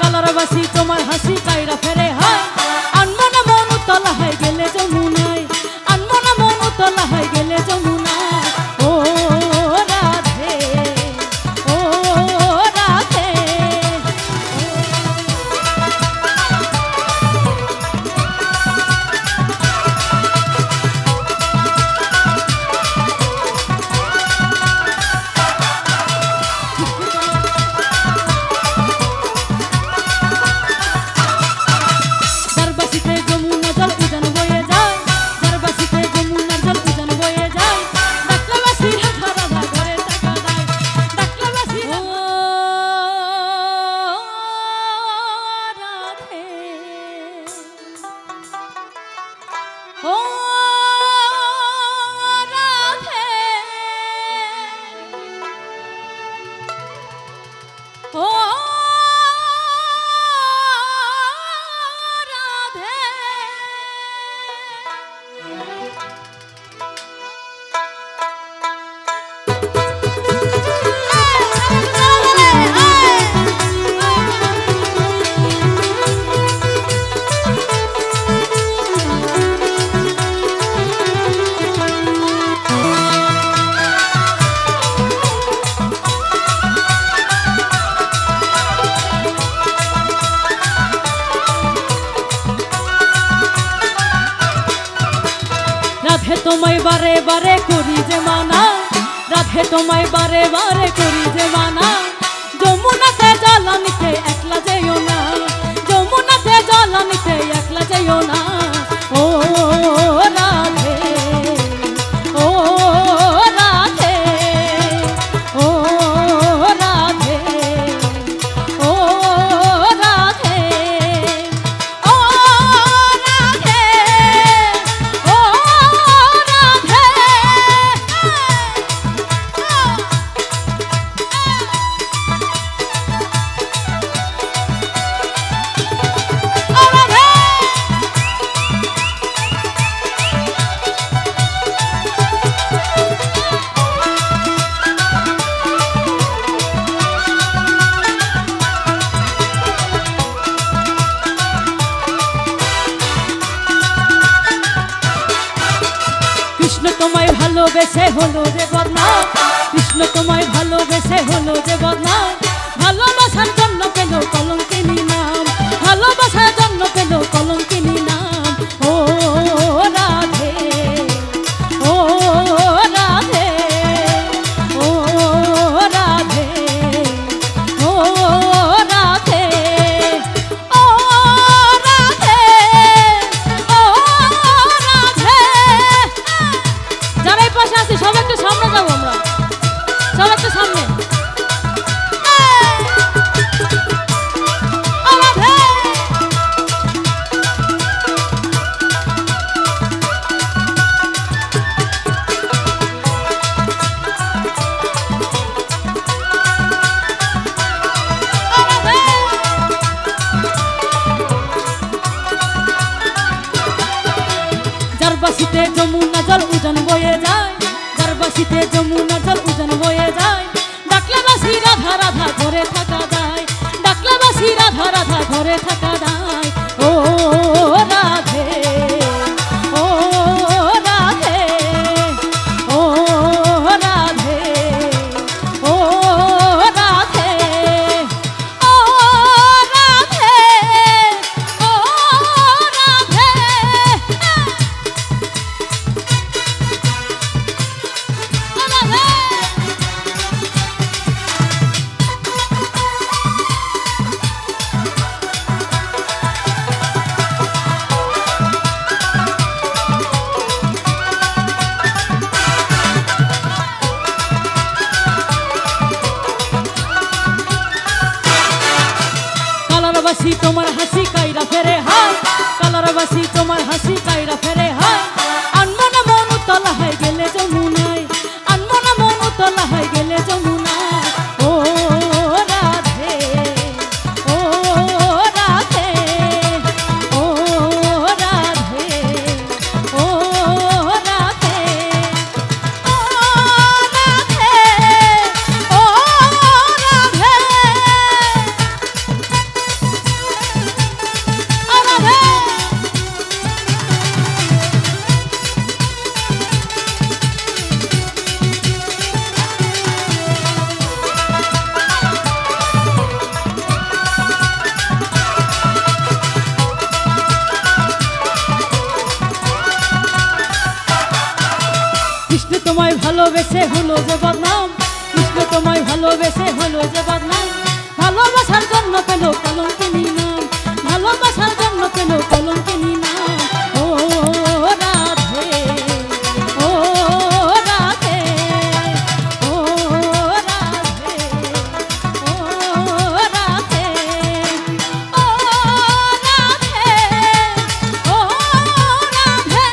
কালারবাসী তোমার হাসি কাইরা ফেরে হায় আনমো না মন উতলা হয়ে গেলে যমুনায় আনমো না মন উতলা হয়ে গেলে যমুনায় ও রাধে ও রাধে রাধে তোমায় বারে বারে করি যে মানা রাধে তোমায় বারে বারে করি যে মানা যমুনাতে জল আনিতে একলা যেও না যমুনাতে জল আনিতে একলা যেও না ও রাধে ও রাধে ও রাধে ও রাধে ও রাধে ও কৃষ্ণ তোমায় ভালোবেসে হলো যে বদনাম কৃষ্ণ তোমায় ভালোবেসে হলো যে বদনাম ভালোবাসার জন্য পেল কলঙ্কিনী নাম ভালোবাসার জন্য পেল কলঙ্কিনী নাম ও রাধে ও রাধে ও রাধে ও রাধে ও রাধে ও রাধে যারা এই পাশে আছে সব একটু সামনে যাবো আমরা সব একটু সামনে যারবাসীতে যমুনা জল উজান বয়ে যায় যারবাসীতে যমুনা জল উজান বয়ে যায় ডাকলে বাসি রাধা রাধা ঘরে থাকা যায় ডাকলে বাসি রাধা রাধা ঘরে থাকা যায় ও রাধে ও রাধে ও রাধে ও রাধে ও রাধে ও রাধে কালারবাসী তোমার হাসি কাইরা ফেরে হায় কালারবাসী তোমার হাসি কাইরা ফেরে হায় আনমো না মন উতলা হয়ে গেলে যমুনায় আনমো না মন উতলা হয়ে গেলে যমুনায় ও রাধে ও রাধে ও রাধে ও রাধে ও রাধে ও রাধে তোমায় ভালোবেসে হলো যে বদনাম, কৃষ্ণ তোমায় ভালোবেসে হলো যে বদনাম। ভালোবাসার জন্য পেল কলঙ্কিনী নাম, ভালোবাসার জন্য পেল কলঙ্কিনী নাম। ও রাধে, ও রাধে, ও রাধে, ও রাধে, ও রাধে, ও রাধে।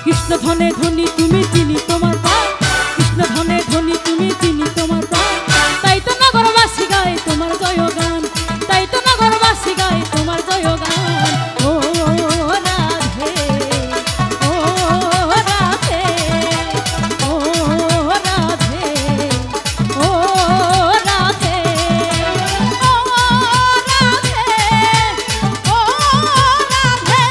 কৃষ্ণ ধনে ধনী তুমি চিনি তোমার প্রাণ, কৃষ্ণ ধনে ধনী তুমি চিনি তোমার প্রাণ। তাই তো নগরবাসী গায় তোমার জয়গান, তাই তো নগরবাসী গায় তোমার জয়গান। ও রাধে, ও রাধে, ও রাধে, ও রাধে, ও রাধে, ও রাধে।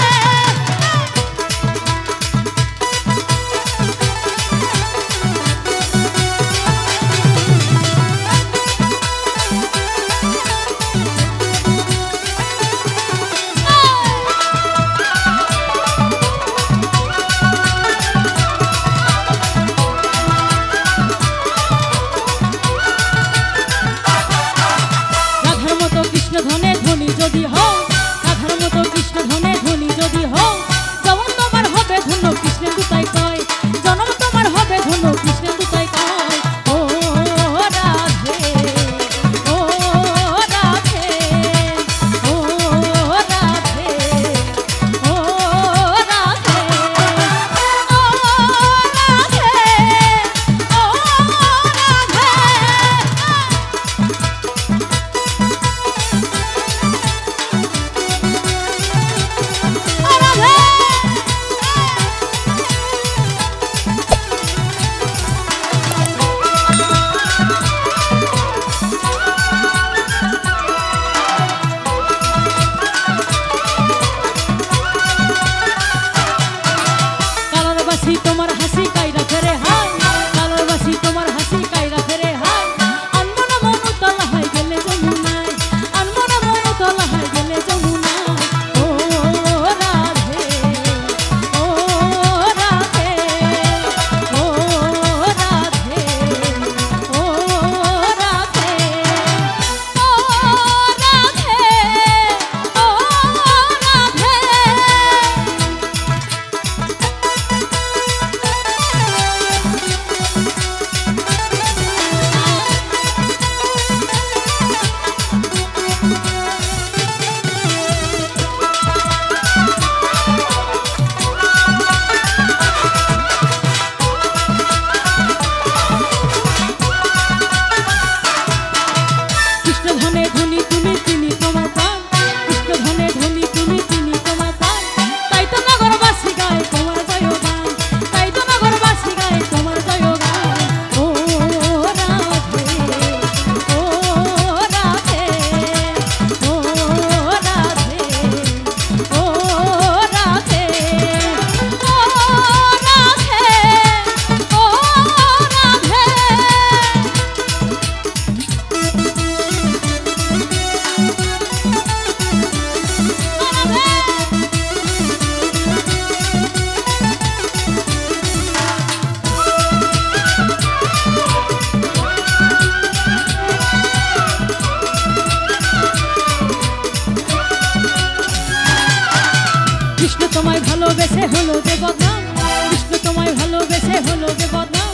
কৃষ্ণ তোমায় ভালোবেসে হলো যে বদনাম, কৃষ্ণ তোমায় ভালোবেসে হলো যে বদনাম।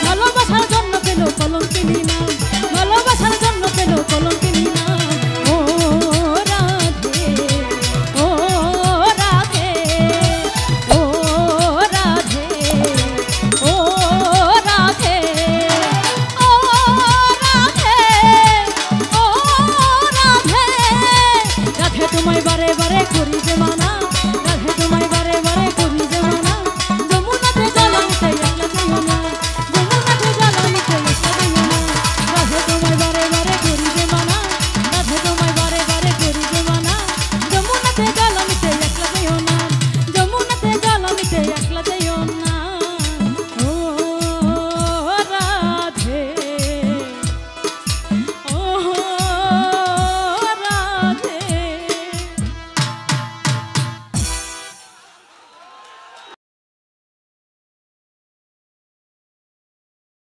ভালোবাসার জন্য পেল কলঙ্কিনী নাম, ভালোবাসার জন্য পেল কলঙ্কিনী নাম। ও রাধে, ও রাধে, ও রাধে, ও রাধে, ও রাধে, ও রাধে। রাধে তোমায় বারে বারে করি যে মানা, রাধে তোমায় বারে বারে